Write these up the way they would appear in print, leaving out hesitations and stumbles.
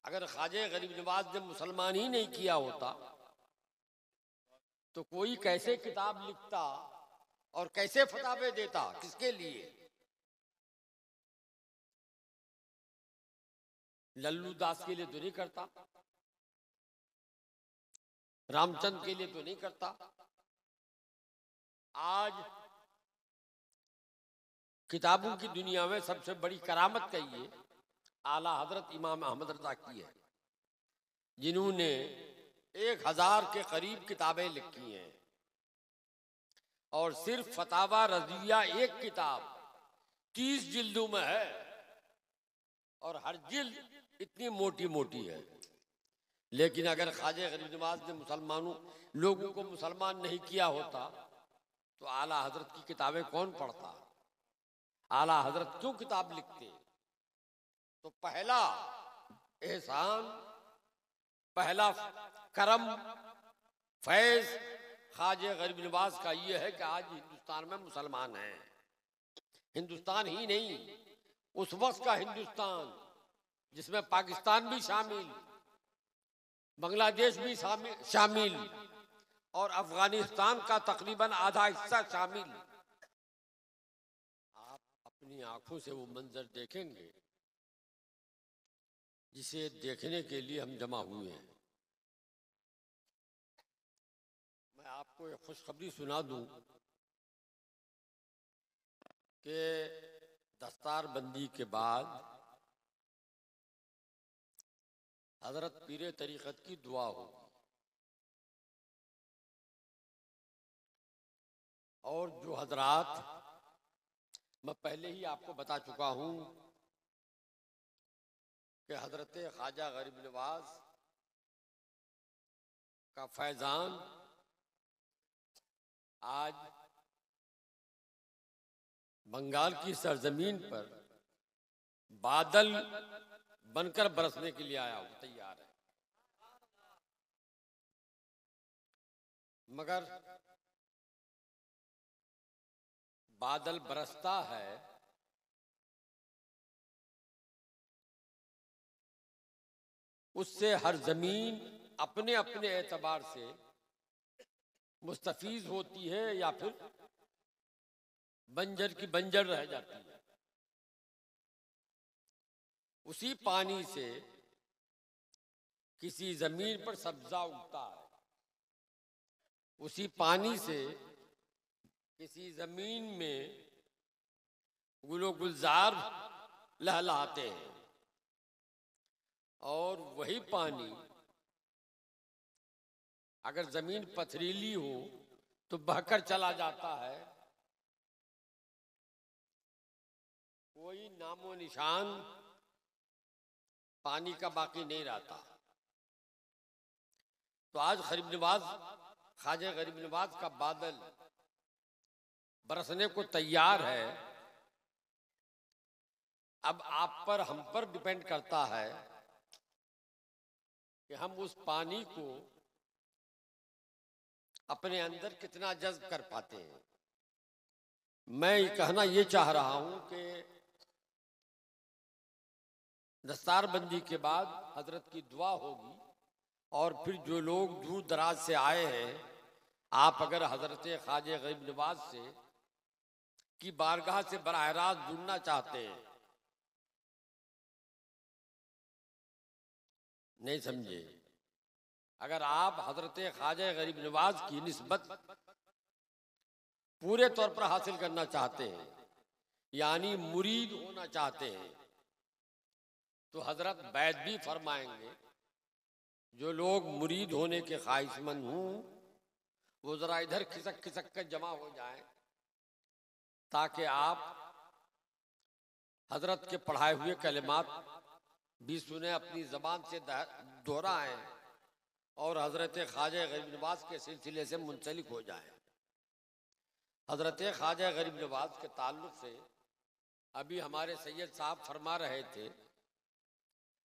अगर ख्वाजा गरीब नवाज ने मुसलमान ही नहीं किया होता तो कोई कैसे किताब लिखता और कैसे फतावे देता, किसके लिए? लल्लू दास के लिए तो नहीं करता, रामचंद्र के लिए तो नहीं करता। आज किताबों की दुनिया में सबसे बड़ी करामत कहिए आला हजरत इमाम अहमद रजा की है, जिन्होंने 1000 के करीब किताबें लिखी हैं और सिर्फ फतावा रजिया एक किताब 30 जिल्दों में है और हर जिल्द इतनी मोटी मोटी है। लेकिन अगर ख्वाजा गरीब नवाज ने मुसलमानों लोगों को मुसलमान नहीं किया होता तो आला हजरत की किताबें कौन पढ़ता, आला हजरत क्यों किताब लिखते? तो पहला एहसान, पहला करम, फैज ख्वाजा गरीब नवाज का ये है कि आज हिंदुस्तान में मुसलमान हैं। हिंदुस्तान ही नहीं, उस वक्त का हिंदुस्तान जिसमें पाकिस्तान भी शामिल, बांग्लादेश भी शामिल और अफगानिस्तान का तकरीबन आधा हिस्सा शामिल। आप अपनी आंखों से वो मंजर देखेंगे जिसे देखने के लिए हम जमा हुए हैं। मैं आपको एक खुशखबरी सुना दूं कि दस्तारबंदी के बाद हजरत पीर तरीक़त की दुआ होगी और जो हजरात मैं पहले ही आपको बता चुका हूं कि हजरत ख्वाजा गरीब नवाज का फैजान आज बंगाल की सरजमीन पर बादल बनकर बरसने के लिए आया हूं, तैयार है। मगर बादल बरसता है उससे हर जमीन अपने अपने एतबार से मुस्तफीज होती है या फिर बंजर की बंजर रह जाती है। उसी पानी से किसी जमीन पर सब्जा उगता है, उसी पानी से किसी जमीन में गुलो गुलजार लहलहाते हैं और वही पानी अगर जमीन पथरीली हो तो बहकर चला जाता है, कोई नामो निशान पानी का बाकी नहीं रहता। तो आज ख्वाजा गरीब नवाज का बादल बरसने को तैयार है। अब आप पर हम पर डिपेंड करता है कि हम उस पानी को अपने अंदर कितना जज्ब कर पाते हैं। मैं कहना ये चाह रहा हूं कि दस्तारबंदी के बाद हजरत की दुआ होगी और फिर जो लोग दूर दराज से आए हैं, आप अगर हजरत ख्वाजा गरीब नवाज से की बारगाह से बराह रास्त जुड़ना चाहते हैं, नहीं समझे, अगर आप हजरत ख्वाजा गरीब नवाज की निस्बत पूरे तौर पर हासिल करना चाहते हैं यानी मुरीद होना चाहते हैं तो हजरत बैत भी फरमाएंगे जो लोग मुरीद होने के ख्वाहिशमंद हों वो जरा इधर खिसक खिसक कर जमा हो जाएं ताकि आप हजरत के पढ़ाए हुए कलिमात भी सुने, अपनी जबान से दोहराएं और हजरत ख्वाजा गरीब नवाज के सिलसिले से मुंसलिक हो जाएं। हजरत ख्वाजा गरीब नवाज के ताल्लुक से अभी हमारे सैयद साहब फरमा रहे थे,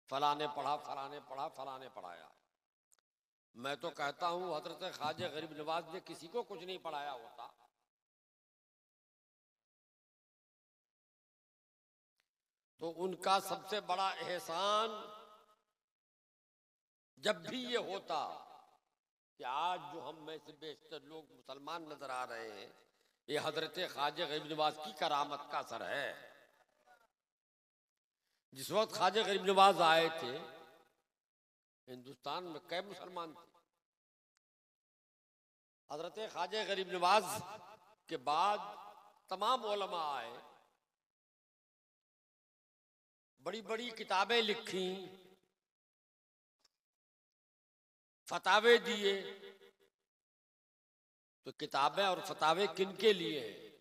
फलाने पढ़ा, फलाने पढ़ा, फलाने पढ़ाया। मैं तो कहता हूं हजरत ख्वाजा गरीब नवाज ने किसी को कुछ नहीं पढ़ाया होता। तो उनका सबसे बड़ा एहसान जब भी ये होता कि आज जो हम में से बेशतर लोग मुसलमान नजर आ रहे हैं, ये हजरत ख्वाजा गरीब नवाज की करामत का असर है। जिस वक्त ख्वाजा गरीब नवाज आए थे, हिंदुस्तान में कई मुसलमान थे। हजरत ख्वाजा गरीब नवाज के बाद तमाम उलमा आए, बड़ी बड़ी किताबें लिखी, फतावे दिए। तो किताबें और फतावे किन के लिए हैं?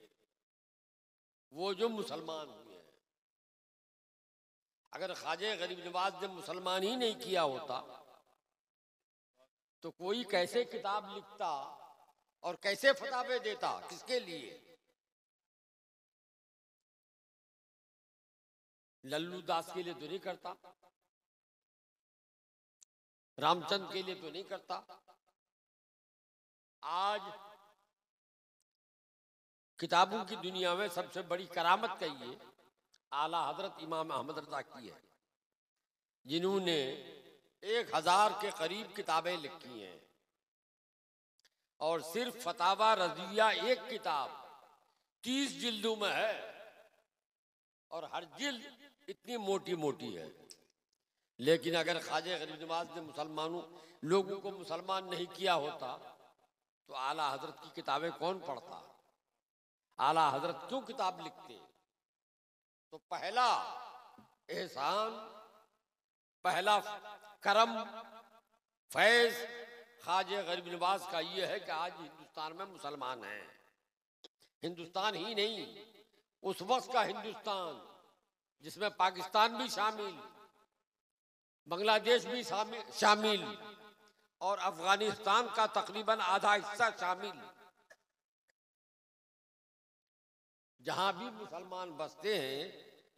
वो जो मुसलमान हुए हैं। अगर ख्वाजा गरीब नवाज ने मुसलमान ही नहीं किया होता तो कोई कैसे किताब लिखता और कैसे फतावे देता? किसके लिए? लल्लू दास के लिए तो नहीं करता, रामचंद्र के लिए तो नहीं करता। आज किताबों की दुनिया में सबसे बड़ी करामत कहिए आला हजरत इमाम अहमद रजा की है, जिन्होंने 1000 के करीब किताबें लिखी हैं। और सिर्फ फतावा रजिया एक किताब 30 जिल्दों में है, और हर जिल्द इतनी मोटी मोटी है। लेकिन अगर ख्वाजा गरीब नवाज ने मुसलमानों लोगों को मुसलमान नहीं किया होता तो आला हजरत की किताबें कौन पढ़ता? आला हजरत क्यों किताब लिखते? तो पहला एहसान, पहला करम, फैज ख्वाजा गरीब नवाज का ये है कि आज हिंदुस्तान में मुसलमान हैं। हिंदुस्तान ही नहीं, उस वक्त का हिंदुस्तान जिसमें पाकिस्तान भी शामिल, बांग्लादेश भी शामिल और अफगानिस्तान का तकरीबन आधा हिस्सा शामिल, जहां भी मुसलमान बसते हैं,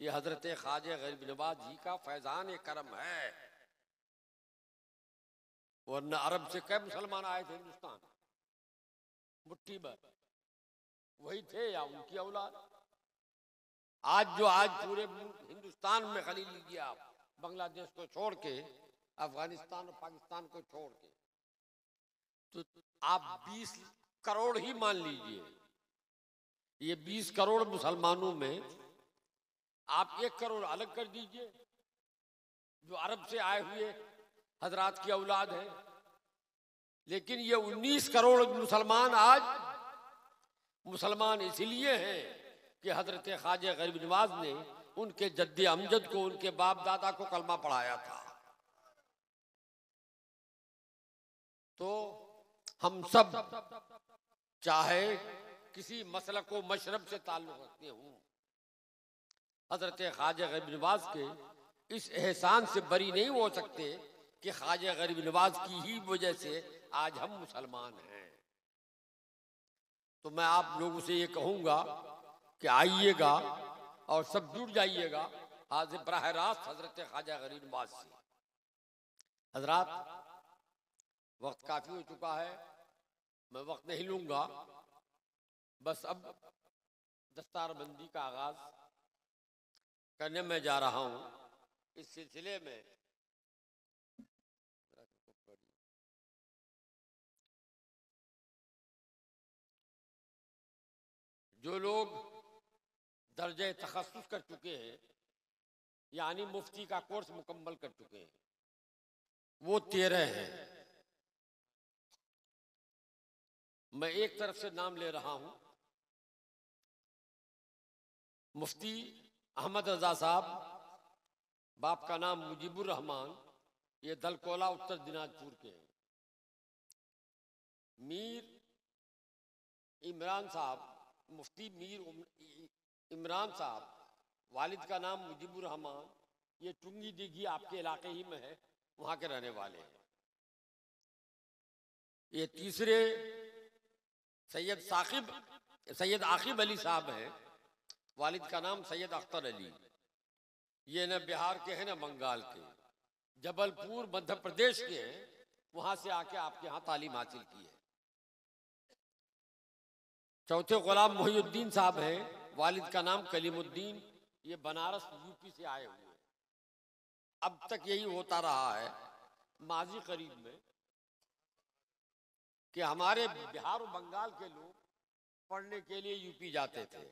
ये हजरत ख्वाजा गरीब नवाज जी का फैजान करम है। वरना अरब से कई मुसलमान आए थे हिंदुस्तान, मुट्ठी भर वही थे या उनकी औलाद। आज पूरे हिंदुस्तान में खलील लीजिए आप, बांग्लादेश को छोड़ के, अफगानिस्तान और पाकिस्तान को छोड़ के, तो आप 20 करोड़ ही मान लीजिए। ये 20 करोड़ मुसलमानों में आप 1 करोड़ अलग कर दीजिए जो अरब से आए हुए हजरात की औलाद है। लेकिन ये 19 करोड़ मुसलमान आज मुसलमान इसलिए हैं कि हजरत ख्वाजा गरीब नवाज ने उनके जद्दे अमजद को, उनके बाप दादा को कलमा पढ़ाया था। तो हम सब चाहे किसी मसलक को मशरब से ताल्लुक रखते हूं, हजरत ख्वाजा गरीब नवाज के इस एहसान से बरी नहीं हो सकते कि ख्वाजा गरीब नवाज की ही वजह से आज हम मुसलमान हैं। तो मैं आप लोगों से ये कहूंगा कि आइएगा और सब जुड़ जाइएगा आज बराह रास्त हजरत ख्वाजा गरीब नवाज से। हजरात, वक्त काफी हो चुका है, मैं वक्त नहीं लूंगा। बस अब दस्तारबंदी का आगाज करने में जा रहा हूं। इस सिलसिले में जो लोग दर्जे तखस्सुस कर चुके हैं, यानी मुफ्ती का कोर्स मुकम्मल कर चुके हैं, वो 13 हैं। मैं एक तरफ से नाम ले रहा हूं, मुफ्ती अहमद रजा साहब, बाप का नाम मुजीबुर रहमान, ये दलकोला उत्तर दिनाजपुर के हैं। मीर इमरान साहब, मुफ्ती मीर इमरान साहब, वालिद का नाम मुजीबुर रहमान, ये टुंगी दिघी आपके इलाके ही में है, वहां के रहने वाले हैं। ये तीसरे सैयद आकिब अली साहब हैं, वालिद का नाम सैयद अख्तर अली, ये न बिहार के हैं न बंगाल के, जबलपुर मध्य प्रदेश के हैं, वहां से आके आपके यहाँ तालीम हासिल की है। चौथे गुलाम मोहिउद्दीन साहब हैं, वालिद का नाम कलीमुद्दीन, ये बनारस यूपी से आए हुए हैं। अब तक यही होता रहा है, माजी करीब में कि हमारे बिहार और बंगाल के लोग पढ़ने के लिए यूपी जाते थे।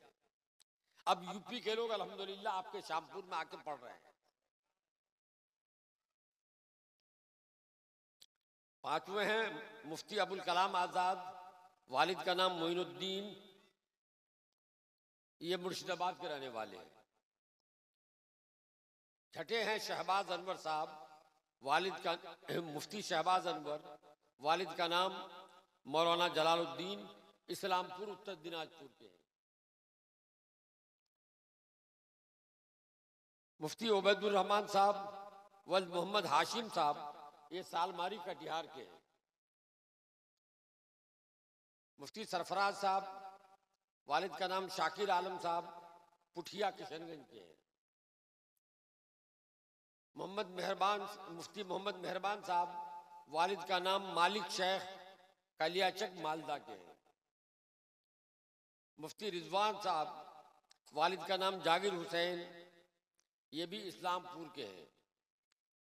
अब यूपी के लोग अल्हम्दुलिल्लाह आपके शामपुर में आके पढ़ रहे हैं। पांचवें हैं मुफ्ती अबुल कलाम आजाद, वालिद का नाम मोइनुद्दीन, ये मुर्शिदाबाद के रहने वाले हैं। छठे हैं शहबाज अनवर साहब, वालिद का मुफ्ती शहबाज अनवर, वालिद का नाम मौलाना जलालुद्दीन, इस्लामपुर उत्तर दिनाजपुर के हैं। मुफ्ती उबैदुर रहमान साहब वल्द मोहम्मद हाशिम साहब, ये सालमारी कटिहार के हैं। मुफ्ती सरफराज साहब, वालिद का नाम शाकिर आलम साहब, पुठिया किशनगंज के हैं। मुफ्ती मोहम्मद मेहरबान साहब, वालिद का नाम मालिक शेख, कलियाचक मालदा के हैं। मुफ्ती रिजवान साहब, वालिद का नाम जागिर हुसैन, ये भी इस्लामपुर के हैं।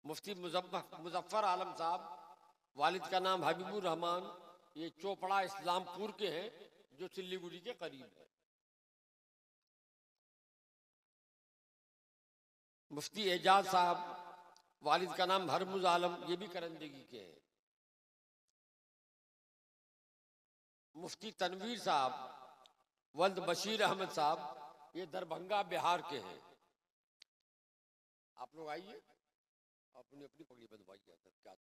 मुफ्ती मुजफ्फर आलम साहब, वालिद का नाम हबीबुर रहमान, ये चोपड़ा इस्लामपुर के हैं जो सिल्लीगुड़ी के करीब है। मुफ्ती एजाज साहब, वालिद का नाम हरमुज आलम, ये भी करंदगी के हैं। मुफ्ती तनवीर साहब, वल्द बशीर अहमद साहब, ये दरभंगा बिहार के हैं। आप लोग आइए, अपनी अपनी पगड़ी बंधवाइए। क्या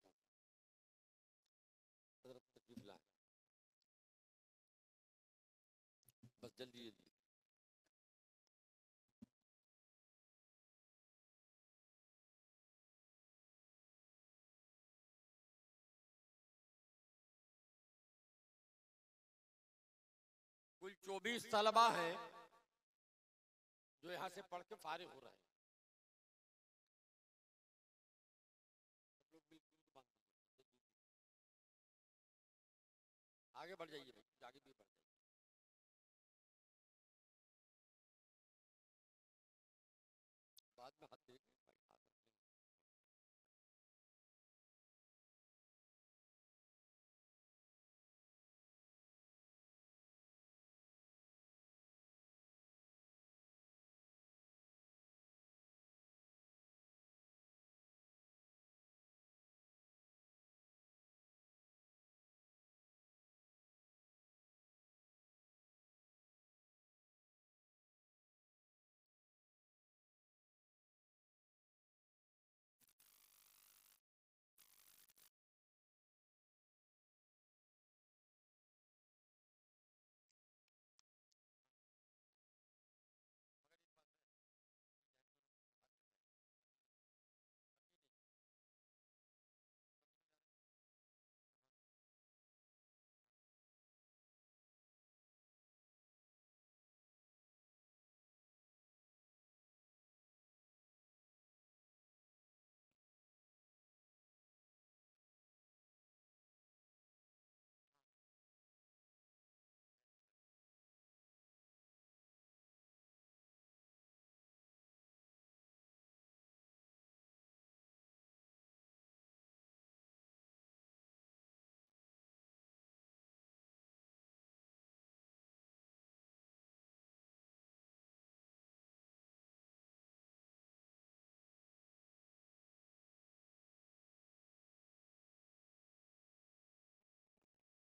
तकलीफ लाए, बस जल्दी जल्दी। कुल 24 तलबा हैं जो यहाँ से पढ़ के फारिग हो रहे हैं। आगे बढ़ जाइए भाई, आगे भी बढ़ जाइए। बाद में हाथ देख भाई, हाथ रखने।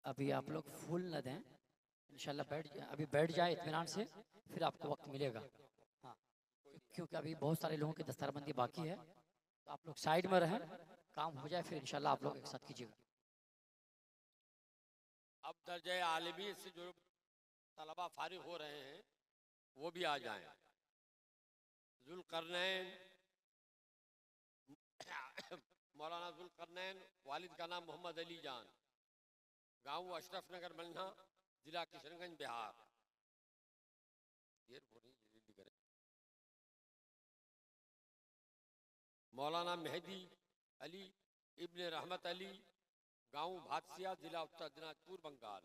अभी आप लोग फूल न दें, इंशाल्लाह अभी बैठ जाए इत्मीनान से, फिर आपको वक्त मिलेगा। हाँ, क्योंकि अभी बहुत सारे लोगों की दस्तरबंदी बाकी है, तो आप लोग साइड में रहें, काम हो जाए फिर इंशाल्लाह आप लोग एक साथ कीजिएगा। अब दर्जे आलिमी से जो तलबा फारिग हो रहे हैं वो भी आ जाएं। जुल्करनैन, मौलाना जुल्करनैन, वालिद का नाम मोहम्मद अली जान, गांव अशरफ नगर मन्ना, जिला किशनगंज बिहार। देर हो रही है, जल्दी करें। मौलाना मेहदी अली इब्ने रहमत अली, गांव भातसिया, जिला उत्तर दिनाजपुर बंगाल।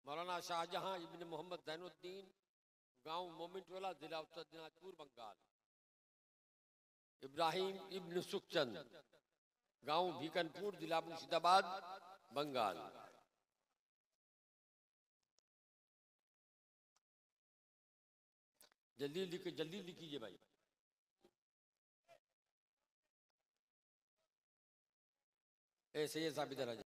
मौलाना शाहजहां इब्ने मोहम्मद जैनुद्दीन, गांव मोमिनटोला, जिला उत्तर दिनाजपुर बंगाल। इब्राहिम इब्न सुखचंद, गांव भीकनपुर, जिला मुर्शिदाबाद, बंगाल। जल्दी लिखिए भाई। ऐसे ये साबित है।